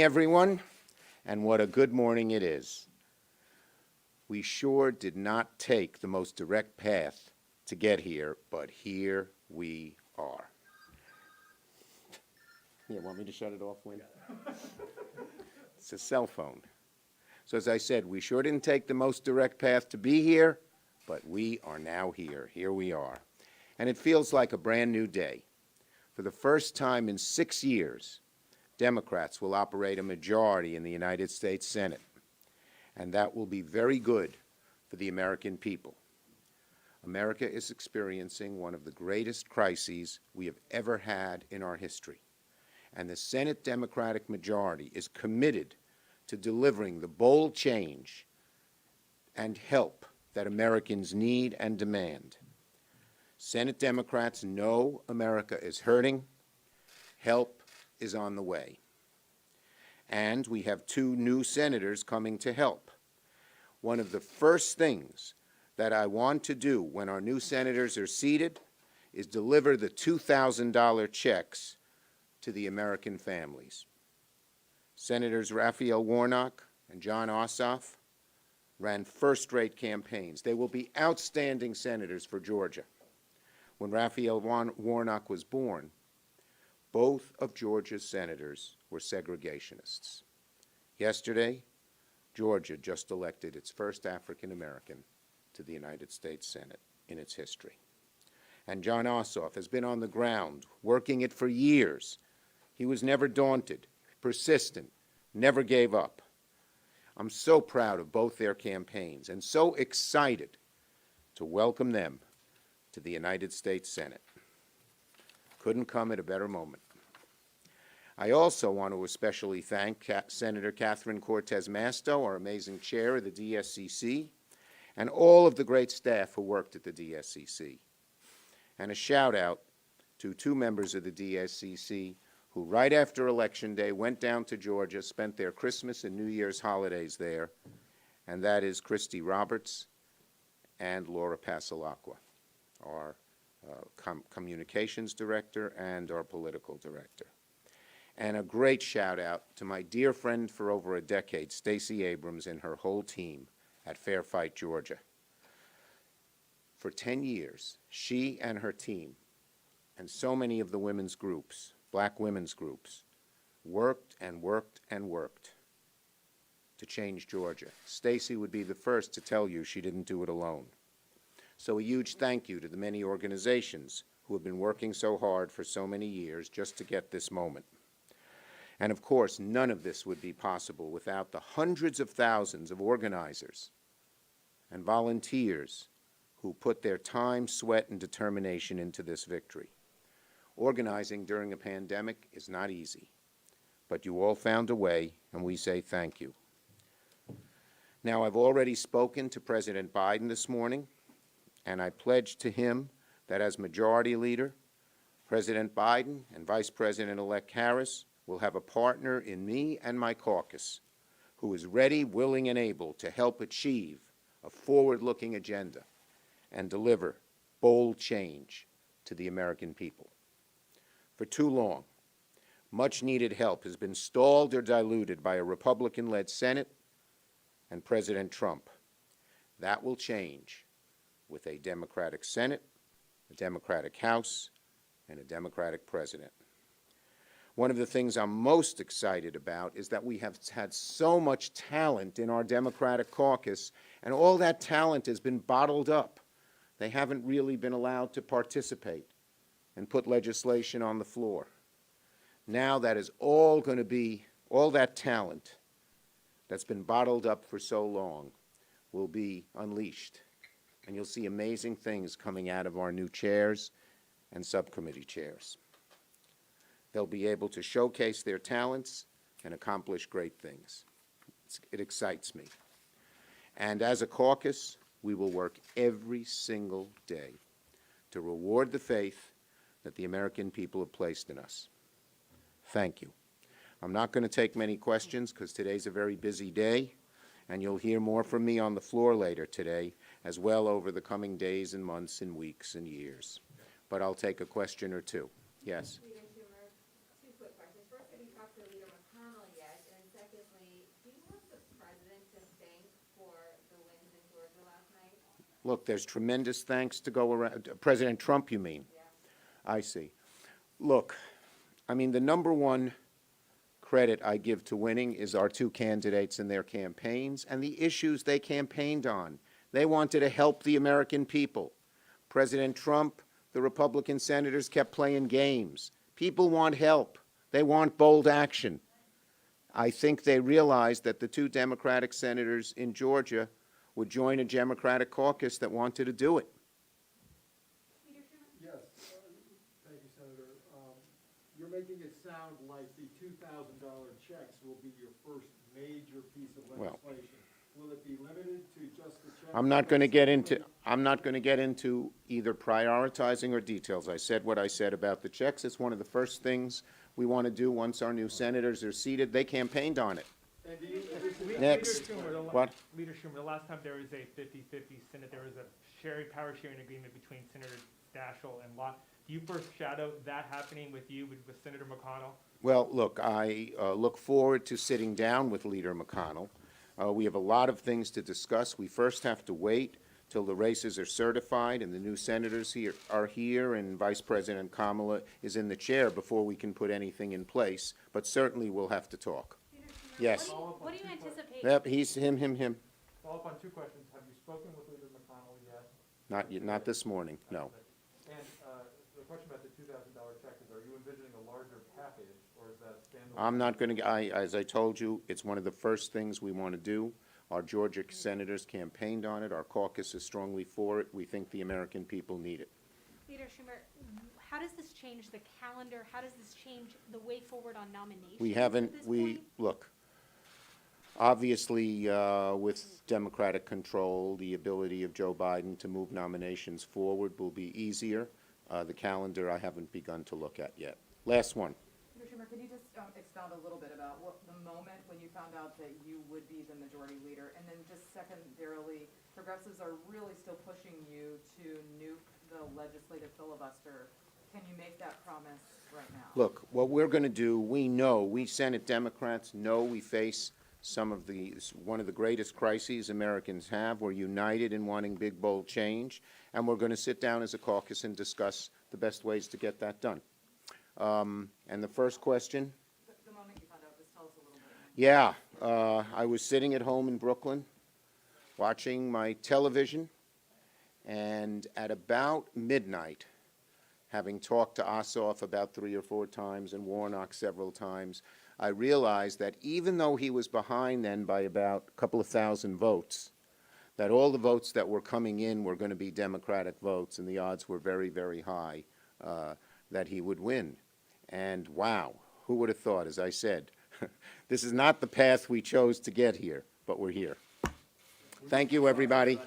Everyone, and what a good morning it is. We sure did not take the most direct path to get here, but here we are. Yeah, want me to shut it off, Wayne? It's a cell phone. So as I said, we sure didn't take the most direct path to be here, but we are now here. Here we are. And it feels like a brand new day. For the first time in 6 years, Democrats will operate a majority in the United States Senate, and that will be very good for the American people. America is experiencing one of the greatest crises we have ever had in our history, and the Senate Democratic majority is committed to delivering the bold change and help that Americans need and demand. Senate Democrats know America is hurting. Help is on the way. And we have 2 new senators coming to help. One of the first things that I want to do when our new senators are seated is deliver the $2,000 checks to the American families. Senators Raphael Warnock and Jon Ossoff ran first-rate campaigns. They will be outstanding senators for Georgia. When Raphael Warnock was born, both of Georgia's senators were segregationists. Yesterday, Georgia just elected its first African American to the United States Senate in its history. And Jon Ossoff has been on the ground, working it for years. He was never daunted, persistent, never gave up. I'm so proud of both their campaigns and so excited to welcome them to the United States Senate. Couldn't come at a better moment. I also want to especially thank Senator Catherine Cortez Masto, our amazing chair of the DSCC, and all of the great staff who worked at the DSCC. And a shout out to 2 members of the DSCC who right after Election Day went down to Georgia, spent their Christmas and New Year's holidays there, and that is Christy Roberts and Laura Pasalacqua, our communications director and our political director. And a great shout out to my dear friend for over a decade, Stacey Abrams, and her whole team at Fair Fight, Georgia. For 10 years, she and her team, and so many of the women's groups, black women's groups, worked and worked and worked to change Georgia. Stacey would be the first to tell you she didn't do it alone. So a huge thank you to the many organizations who have been working so hard for so many years just to get this moment. And of course, none of this would be possible without the hundreds of thousands of organizers and volunteers who put their time, sweat, and determination into this victory. Organizing during a pandemic is not easy, but you all found a way, and we say thank you. Now, I've already spoken to President Biden this morning, and I pledged to him that as Majority Leader, President Biden and Vice President-elect Harris will have a partner in me and my caucus who is ready, willing, and able to help achieve a forward-looking agenda and deliver bold change to the American people. For too long, much-needed help has been stalled or diluted by a Republican-led Senate and President Trump. That will change with a Democratic Senate, a Democratic House, and a Democratic President. One of the things I'm most excited about is that we have had so much talent in our Democratic caucus, and all that talent has been bottled up. They haven't really been allowed to participate and put legislation on the floor. Now that is all going to be, all that talent that's been bottled up for so long will be unleashed. And you'll see amazing things coming out of our new chairs and subcommittee chairs. They'll be able to showcase their talents and accomplish great things. It excites me. And as a caucus, we will work every single day to reward the faith that the American people have placed in us. Thank you. I'm not going to take many questions because today's a very busy day, and you'll hear more from me on the floor later today, as well over the coming days and months and weeks and years. But I'll take a question or two. Yes? Leader Schumer, 2 quick questions. First, have you talked to Leader McConnell yet? Look, there's tremendous thanks to go around. President Trump, you mean? I see. Look, I mean, the number one credit I give to winning is our two candidates and their campaigns and the issues they campaigned on. They wanted to help the American people. President Trump, the Republican senators kept playing games. People want help. They want bold action. I think they realized that the two Democratic senators in Georgia would join a Democratic caucus that wanted to do it. Yes, thank you, Senator. You're making it sound like the $2,000 checks will be your first major piece of legislation. Will it be limited to just the checks? I'm not going to get into either prioritizing or details. I said what I said about the checks. It's one of the first things we want to do once our new senators are seated. They campaigned on it. And do you, Next. What? Leader Schumer, the last time there was a 50-50 Senate, there was a power sharing agreement between Senator Daschle and Lott. Do you foreshadow that happening with you, with Senator McConnell? Well, look, I look forward to sitting down with Leader McConnell. We have a lot of things to discuss. We first have to wait till the races are certified and the new senators are here and Vice President Kamala is in the chair before we can put anything in place. But certainly we'll have to talk. Yes. What do you anticipate? Yep, he's him. Follow up on two questions. Have you spoken with Leader McConnell yet? Not yet, not this morning, no. And the question about the $2,000 check is, are you envisioning a larger package, or is that standalone? I'm not going to, as I told you, it's one of the first things we want to do. Our Georgia senators campaigned on it. Our caucus is strongly for it. We think the American people need it. Leader Schumer, how does this change the calendar? How does this change the way forward on nominations? We haven't, at this point? look, obviously, with Democratic control, the ability of Joe Biden to move nominations forward will be easier. The calendar I haven't begun to look at yet. Last one. Mr. Schumer, could you just expound a little bit about what the moment when you found out that you would be the majority leader? And then just secondarily, progressives are really still pushing you to nuke the legislative filibuster. Can you make that promise right now? Look, what we're going to do, we Senate Democrats know we face one of the greatest crises Americans have. We're united in wanting big, bold change, and we're going to sit down as a caucus and discuss the best ways to get that done. And the first question? The moment you found out, just tell us a little bit. Yeah, I was sitting at home in Brooklyn watching my television, and at about midnight, having talked to Ossoff about 3 or 4 times and Warnock several times, I realized that even though he was behind then by about a couple of thousand votes, that all the votes that were coming in were going to be Democratic votes, and the odds were very, very high that he would win. And wow, who would have thought, as I said, this is not the path we chose to get here, but we're here. Thank you, everybody.